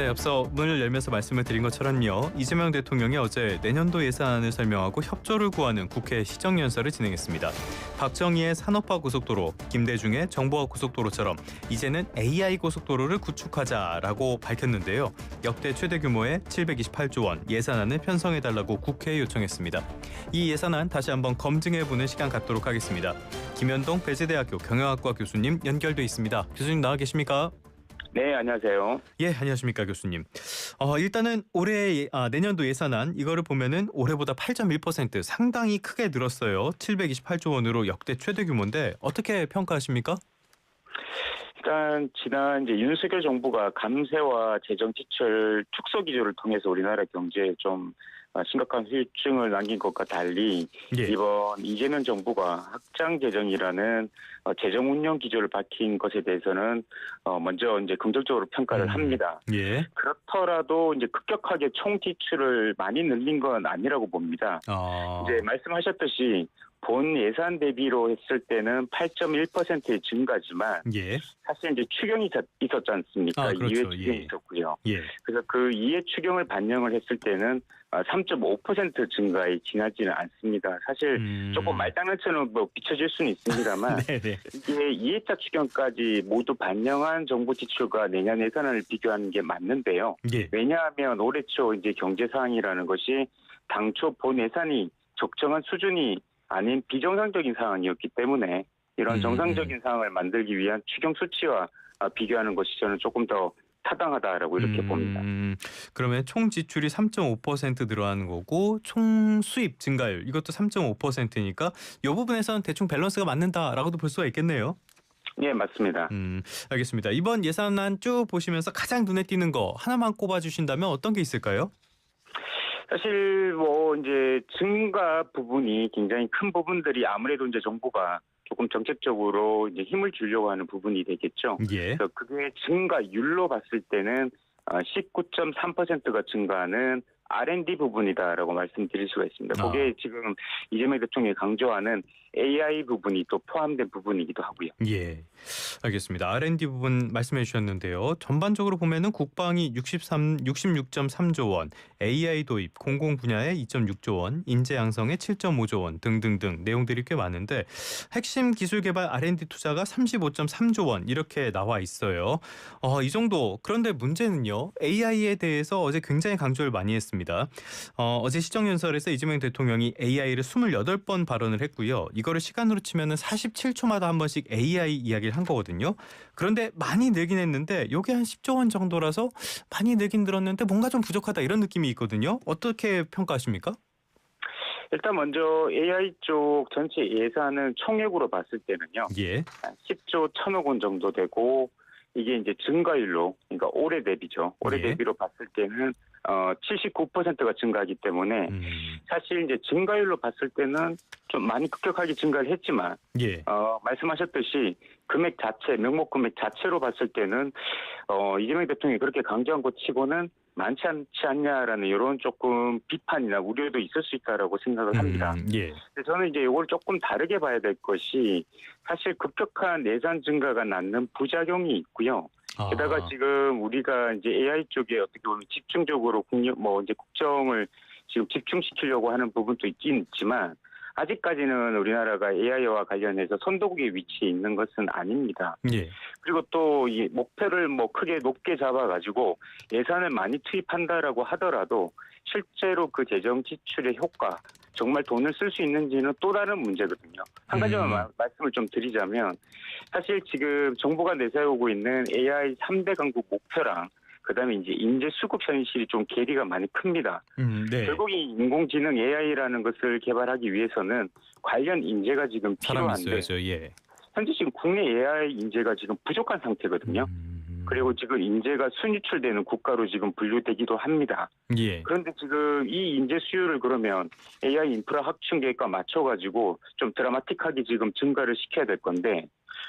네, 앞서 문을 열면서 말씀을 드린 것처럼요. 이재명 대통령이 어제 내년도 예산안을 설명하고 협조를 구하는 국회 시정연설을 진행했습니다. 박정희의 산업화 고속도로, 김대중의 정보화 고속도로처럼 이제는 AI 고속도로를 구축하자라고 밝혔는데요. 역대 최대 규모의 728조 원 예산안을 편성해달라고 국회에 요청했습니다. 이 예산안 다시 한번 검증해보는 시간 갖도록 하겠습니다. 김현동 배재대학교 경영학과 교수님 연결돼 있습니다. 교수님 나와 계십니까? 네, 안녕하세요. 예, 안녕하십니까 교수님. 일단은 올해 내년도 예산안 이거를 보면은 올해보다 8.1% 상당히 크게 늘었어요. 728조 원으로 역대 최대 규모인데 어떻게 평가하십니까? 일단 지난 윤석열 정부가 감세와 재정 지출 축소 기조를 통해서 우리나라 경제에 좀 심각한 후유증을 남긴 것과 달리 예. 이번 이재명 정부가 확장 재정이라는 재정 운영 기조를 밝힌 것에 대해서는 먼저 긍정적으로 평가를 합니다. 예. 그렇더라도 급격하게 총 지출을 많이 늘린 건 아니라고 봅니다. 이제 말씀하셨듯이 본 예산 대비로 했을 때는 8.1%의 증가지만 예. 사실 추경이 있었지 않습니까? 그렇죠. 2회 추경이 있었고요. 예. 그래서 그 2회 추경을 반영을 했을 때는 3.5% 증가에 지나지는 않습니다. 사실 조금 말장난처럼 비춰질 수는 있습니다만 네네. 이게 2회차 추경까지 모두 반영한 정부 지출과 내년 예산안을 비교하는 게 맞는데요. 예. 왜냐하면 올해 초 경제 상황이라는 것이 당초 본 예산이 적정한 수준이 아닌 비정상적인 상황이었기 때문에 이런 정상적인 상황을 만들기 위한 추경 수치와 비교하는 것이 저는 조금 더 타당하다라고 이렇게 봅니다. 그러면 총 지출이 3.5% 늘어나는 거고 총 수입 증가율 이것도 3.5%니까 이 부분에서는 대충 밸런스가 맞는다라고도 볼 수가 있겠네요. 네, 맞습니다. 알겠습니다. 이번 예산안 쭉 보시면서 가장 눈에 띄는 거 하나만 꼽아주신다면 어떤 게 있을까요? 사실 증가 부분이 굉장히 큰 부분들이 아무래도 정부가 조금 정책적으로 힘을 주려고 하는 부분이 되겠죠. 예. 그래서 그게 증가율로 봤을 때는 19.3%가 증가하는 R&D 부분이다라고 말씀드릴 수가 있습니다. 그게 지금 이재명 대통령이 강조하는 AI 부분이 또 포함된 부분이기도 하고요. 예, 알겠습니다. R&D 부분 말씀해 주셨는데요. 전반적으로 보면은 국방이 66.3조 원, AI 도입, 공공 분야에 2.6조 원, 인재 양성에 7.5조 원 등등등 내용들이 꽤 많은데 핵심 기술 개발 R&D 투자가 35.3조 원 이렇게 나와 있어요. 이 정도. 그런데 문제는요. AI에 대해서 어제 굉장히 강조를 많이 했습니다. 어제 시정연설에서 이재명 대통령이 AI를 28번 발언을 했고요. 이거를 시간으로 치면은 47초마다 한 번씩 AI 이야기를 한 거거든요. 그런데 많이 늘긴 했는데 이게 한 10조 원 정도라서 많이 늘긴 늘었는데 뭔가 좀 부족하다 이런 느낌이 있거든요. 어떻게 평가하십니까? 일단 먼저 AI 쪽 전체 예산은 총액으로 봤을 때는요. 예. 10조 1천억 원 정도 되고 이게 증가율로 그러니까 올해 대비죠. 올해 대비로 봤을 때는 79%가 증가하기 때문에 사실 증가율로 봤을 때는 좀 많이 급격하게 증가를 했지만 말씀하셨듯이 금액 자체, 명목 금액 자체로 봤을 때는 이재명 대통령이 그렇게 강조한 것 치고는 많지 않지 않냐라는 이런 조금 비판이나 우려도 있을 수 있다라고 생각을 합니다. 예. 저는 이걸 조금 다르게 봐야 될 것이 사실 급격한 예산 증가가 낳는 부작용이 있고요. 게다가 지금 우리가 AI 쪽에 어떻게 보면 집중적으로 국정을 지금 집중시키려고 하는 부분도 있긴 있지만 아직까지는 우리나라가 AI와 관련해서 선도국의 위치에 있는 것은 아닙니다. 예. 그리고 또 이 목표를 크게 높게 잡아가지고 예산을 많이 투입한다라고 하더라도 실제로 그 재정 지출의 효과 정말 돈을 쓸 수 있는지는 또 다른 문제거든요. 한 가지만 말씀을 좀 드리자면 사실 지금 정부가 내세우고 있는 AI 3대 강국 목표랑 그다음에 인재 수급 현실이 좀 괴리가 많이 큽니다. 네. 결국 이 인공지능 AI라는 것을 개발하기 위해서는 관련 인재가 지금 필요한데 예. 현재 지금 국내 AI 인재가 지금 부족한 상태거든요. 그리고 지금 인재가 순유출되는 국가로 지금 분류되기도 합니다. 예. 그런데 지금 이 인재 수요를 그러면 AI 인프라 확충 계획과 맞춰가지고 좀 드라마틱하게 지금 증가를 시켜야 될 건데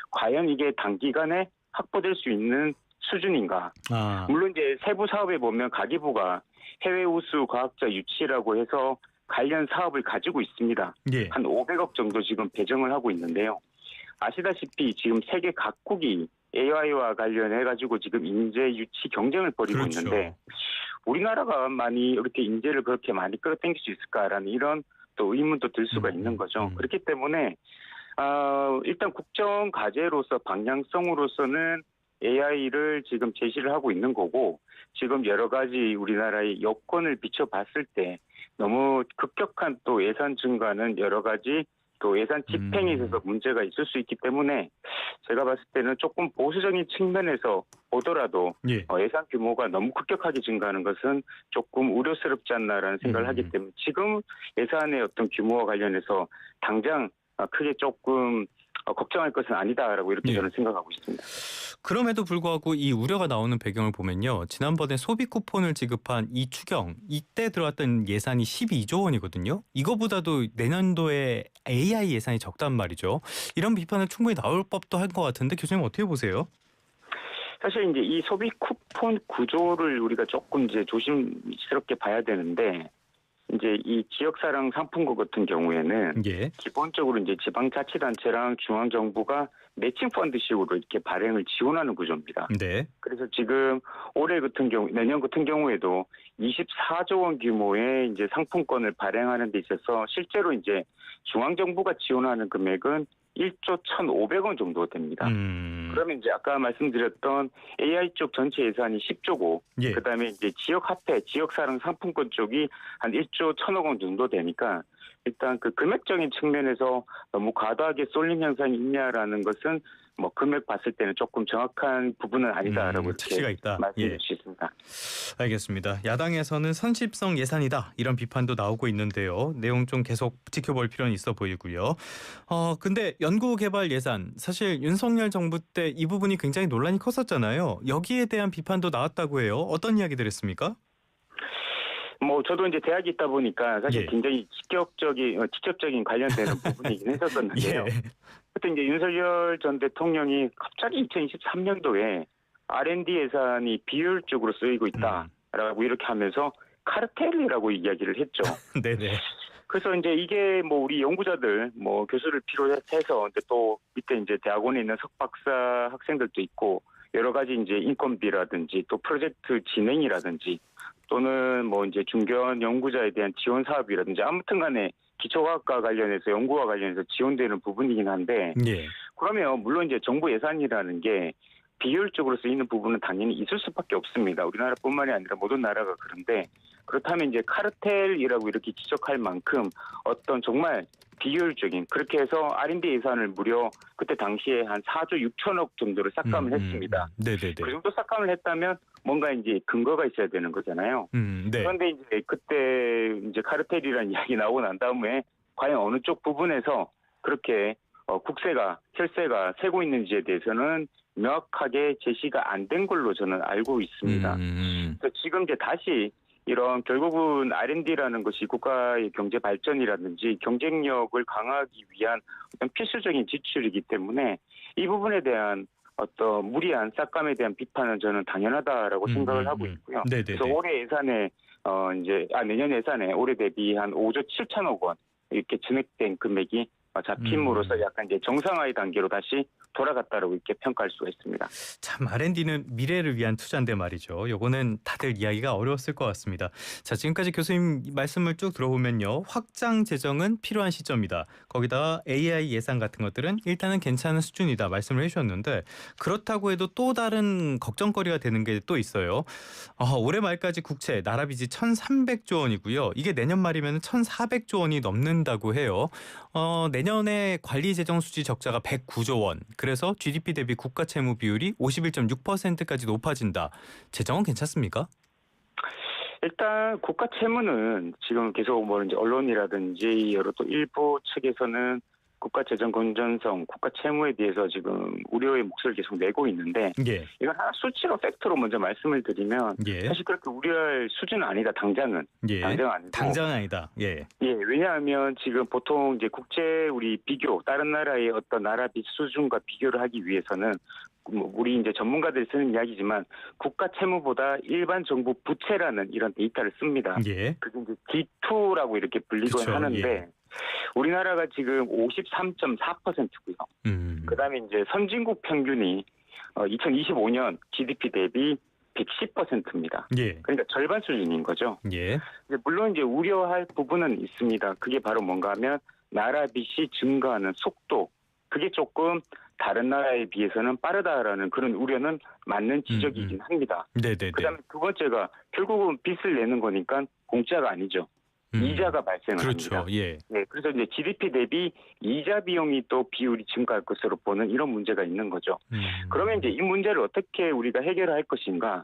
과연 이게 단기간에 확보될 수 있는 수준인가? 물론 세부 사업에 보면 가계부가 해외 우수 과학자 유치라고 해서 관련 사업을 가지고 있습니다. 예. 한 500억 정도 지금 배정을 하고 있는데요. 아시다시피 지금 세계 각국이 AI와 관련해 가지고 지금 인재 유치 경쟁을 벌이고 그렇죠. 있는데 우리나라가 많이 이렇게 인재를 그렇게 많이 끌어당길 수 있을까라는 이런 또 의문도 들 수가 있는 거죠. 그렇기 때문에 일단 국정 과제로서 방향성으로서는 AI를 지금 제시를 하고 있는 거고 지금 여러 가지 우리나라의 여건을 비춰봤을 때 너무 급격한 또 예산 증가는 여러 가지 또 예산 집행에 있어서 문제가 있을 수 있기 때문에 제가 봤을 때는 조금 보수적인 측면에서 보더라도 예. 예산 규모가 너무 급격하게 증가하는 것은 조금 우려스럽지 않나라는 생각을 하기 때문에 지금 예산의 어떤 규모와 관련해서 당장 크게 조금 걱정할 것은 아니다라고 이렇게 예. 저는 생각하고 있습니다. 그럼에도 불구하고 이 우려가 나오는 배경을 보면요. 지난번에 소비 쿠폰을 지급한 이 추경, 이때 들어왔던 예산이 12조 원이거든요. 이거보다도 내년도에 AI 예산이 적단 말이죠. 이런 비판은 충분히 나올 법도 할 것 같은데 교수님 어떻게 보세요? 사실 이제 이 소비 쿠폰 구조를 우리가 조금 이제 조심스럽게 봐야 되는데 이제 이 지역사랑 상품권 같은 경우에는 예. 기본적으로 이제 지방자치단체랑 중앙정부가 매칭 펀드식으로 이렇게 발행을 지원하는 구조입니다. 네. 그래서 지금 올해 같은 경우, 내년 같은 경우에도 24조 원 규모의 이제 상품권을 발행하는 데 있어서 실제로 이제 중앙정부가 지원하는 금액은 1조 1,500원 정도 됩니다. 그러면 이제 아까 말씀드렸던 AI 쪽 전체 예산이 10조고, 예. 그다음에 이제 지역 화폐, 지역사랑 상품권 쪽이 한 1조 1,000억 원 정도 되니까 일단 그 금액적인 측면에서 너무 과도하게 쏠림 현상이 있냐라는 것은 뭐 금액 봤을 때는 조금 정확한 부분은 아니다라고 차치가 이렇게 있다. 말씀드릴 예. 수 있습니다. 알겠습니다. 야당에서는 선심성 예산이다 이런 비판도 나오고 있는데요. 내용 좀 계속 지켜볼 필요는 있어 보이고요. 근데 연구개발 예산 사실 윤석열 정부 때 이 부분이 굉장히 논란이 컸었잖아요. 여기에 대한 비판도 나왔다고 해요. 어떤 이야기들 했습니까? 뭐 저도 이제 대학에 있다 보니까 사실 예. 굉장히 직접적인 관련되는 부분이긴 했었는데요. 예. 그때 이제 윤석열 전 대통령이 갑자기 2023년도에 R&D 예산이 비효율적으로 쓰이고 있다라고 이렇게 하면서 카르텔이라고 이야기를 했죠. 네네. 그래서 이제 이게 뭐 우리 연구자들, 뭐 교수를 비롯해서 이제 또 밑에 이제 대학원에 있는 석박사 학생들도 있고 여러 가지 이제 인건비라든지 또 프로젝트 진행이라든지 또는 뭐 이제 중견 연구자에 대한 지원 사업이라든지 아무튼간에 기초과학과 관련해서 연구와 관련해서 지원되는 부분이긴 한데 예. 그러면 물론 이제 정부 예산이라는 게 비효율적으로 쓰이는 부분은 당연히 있을 수밖에 없습니다. 우리나라뿐만이 아니라 모든 나라가 그런데 그렇다면 이제 카르텔이라고 이렇게 지적할 만큼 어떤 정말 비효율적인 그렇게 해서 R&D 예산을 무려 그때 당시에 한 4조 6천억 정도를 삭감을 했습니다. 네네네. 그 정도 삭감을 했다면 뭔가 이제 근거가 있어야 되는 거잖아요. 네. 그런데 이제 그때 이제 카르텔이라는 이야기 나오고 난 다음에 과연 어느 쪽 부분에서 그렇게 국세가 혈세가 새고 있는지에 대해서는 명확하게 제시가 안 된 걸로 저는 알고 있습니다. 그래서 지금 이제 다시 이런 결국은 R&D라는 것이 국가의 경제 발전이라든지 경쟁력을 강화하기 위한 어떤 필수적인 지출이기 때문에 이 부분에 대한 어떤 무리한 삭감에 대한 비판은 저는 당연하다라고 생각을 하고 있고요. 네네네. 그래서 올해 예산에 내년 예산에 올해 대비 한 5조 7천억 원 이렇게 증액된 금액이 잡힘으로써 약간 이제 정상화의 단계로 다시 돌아갔다라고 이렇게 평가할 수가 있습니다. 참 R&D는 미래를 위한 투자인데 말이죠. 요거는 다들 이야기가 어려웠을 것 같습니다. 자, 지금까지 교수님 말씀을 쭉 들어보면요. 확장 재정은 필요한 시점이다. 거기다가 AI 예산 같은 것들은 일단은 괜찮은 수준이다 말씀을 해주셨는데 그렇다고 해도 또 다른 걱정거리가 되는 게 또 있어요. 올해 말까지 국채 나라 빚이 1,300조 원이고요. 이게 내년 말이면 1,400조 원이 넘는다고 해요. 내년에 관리 재정 수지 적자가 109조 원. 그래서 GDP 대비 국가 채무 비율이 51.6%까지 높아진다. 재정은 괜찮습니까? 일단 국가 채무는 지금 계속 뭐 이제 언론이라든지 여러 또 일부 측에서는 국가 재정 건전성, 국가 채무에 대해서 지금 우려의 목소리를 계속 내고 있는데 예. 이건 하나 수치로 팩트로 먼저 말씀을 드리면 예. 사실 그렇게 우려할 수준은 아니다. 당장은. 예. 당장은 아니고. 당장은 아니다. 예. 예, 왜냐하면 지금 보통 이제 국제 우리 비교, 다른 나라의 어떤 나라 빚 수준과 비교를 하기 위해서는 우리 이제 전문가들이 쓰는 이야기지만 국가 채무보다 일반 정부 부채라는 이런 데이터를 씁니다. 예. 그게 이제 D2라고 이렇게 불리곤 그쵸, 하는데 예. 우리나라가 지금 53.4%고요. 그다음에 이제 선진국 평균이 2025년 GDP 대비 110%입니다. 예. 그러니까 절반 수준인 거죠. 예. 물론 이제 우려할 부분은 있습니다. 그게 바로 뭔가 하면 나라 빚이 증가하는 속도, 그게 조금 다른 나라에 비해서는 빠르다라는 그런 우려는 맞는 지적이긴 합니다. 네네네. 그다음에 두 번째가 결국은 빚을 내는 거니까 공짜가 아니죠. 이자가 발생을 그렇죠. 합니다. 예. 네, 그래서 이제 GDP 대비 이자 비용이 또 비율이 증가할 것으로 보는 이런 문제가 있는 거죠. 그러면 이제 이 문제를 어떻게 우리가 해결할 것인가?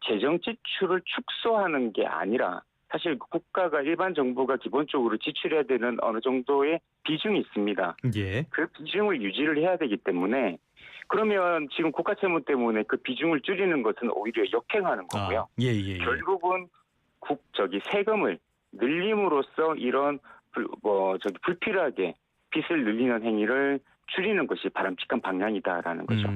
재정 지출을 축소하는 게 아니라 사실 국가가 일반 정부가 기본적으로 지출해야 되는 어느 정도의 비중이 있습니다. 예. 그 비중을 유지를 해야 되기 때문에 그러면 지금 국가 채무 때문에 그 비중을 줄이는 것은 오히려 역행하는 거고요. 예. 결국은 세금을 늘림으로써 이런 불필요하게 빚을 늘리는 행위를 줄이는 것이 바람직한 방향이다라는 거죠.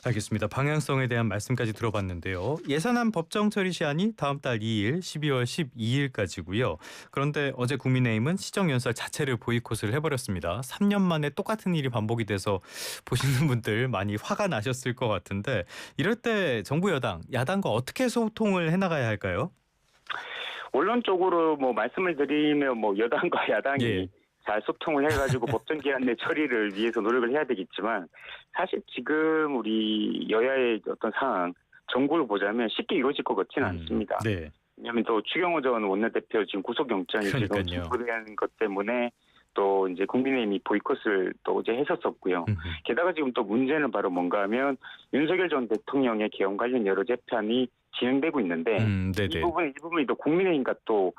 알겠습니다. 방향성에 대한 말씀까지 들어봤는데요. 예산안 법정 처리 시한이 다음 달 2일 12월 12일까지고요. 그런데 어제 국민의힘은 시정연설 자체를 보이콧을 해버렸습니다. 3년 만에 똑같은 일이 반복이 돼서 보시는 분들 많이 화가 나셨을 것 같은데 이럴 때 정부 여당, 야당과 어떻게 소통을 해나가야 할까요? 원론적으로 말씀을 드리면 여당과 야당이 예. 잘 소통을 해가지고 법정 기한 내 처리를 위해서 노력을 해야 되겠지만 사실 지금 우리 여야의 어떤 상황, 정부를 보자면 쉽게 이루어질 것 같지는 않습니다. 네. 왜냐하면 또 추경호 전 원내대표 지금 구속영장이 지금 청구된 것 때문에 또 이제 국민의힘이 보이콧을 또 어제 했었었고요. 게다가 지금 또 문제는 바로 뭔가 하면 윤석열 전 대통령의 개헌 관련 여러 재판이 진행되고 있는데 이 부분이 또 국민의힘과 또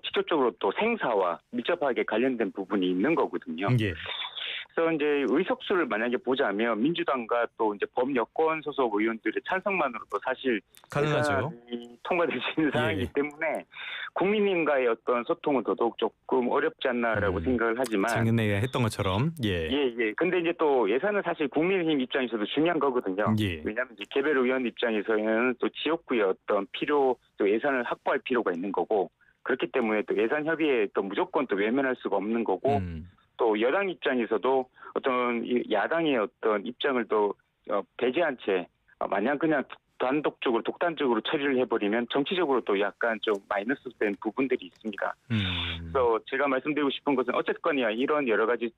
직접적으로 또 생사와 밀접하게 관련된 부분이 있는 거거든요. 예. 그래서 이제 의석수를 만약에 보자면 민주당과 또 이제 범여권 소속 의원들의 찬성만으로도 사실 가능하죠. 통과될 수 있는 상황이기 때문에 국민님과의 어떤 소통은 더더욱 조금 어렵지 않나라고 생각을 하지만 작년에 했던 것처럼 예. 근데 이제 또 예산은 사실 국민의힘 입장에서도 중요한 거거든요. 예. 왜냐하면 이제 개별 의원 입장에서는 또 지역구의 어떤 또 예산을 확보할 필요가 있는 거고 그렇기 때문에 또 예산 협의에 또 무조건 또 외면할 수가 없는 거고 또 여당 입장에서도 어떤 야당의 어떤 입장을 또 배제한 채 마냥 그냥 독단적으로 처리를 해버리면 정치적으로 또 약간 좀 마이너스된 부분들이 있습니다. 그래서 제가 말씀드리고 싶은 것은 어쨌거나 이런 여러 가지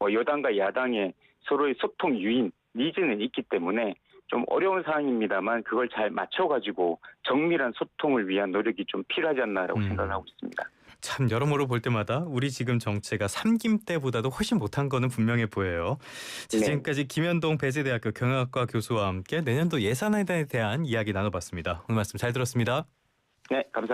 여당과 야당의 서로의 소통 유인, 니즈는 있기 때문에 좀 어려운 상황입니다만 그걸 잘 맞춰가지고 정밀한 소통을 위한 노력이 좀 필요하지 않나라고 생각하고 있습니다. 참 여러모로 볼 때마다 우리 지금 정체가 삼김 때보다도 훨씬 못한 거는 분명해 보여요. 지금까지 김현동 배재대학교 경영학과 교수와 함께 내년도 예산안에 대한 이야기 나눠봤습니다. 오늘 말씀 잘 들었습니다. 네, 감사합니다.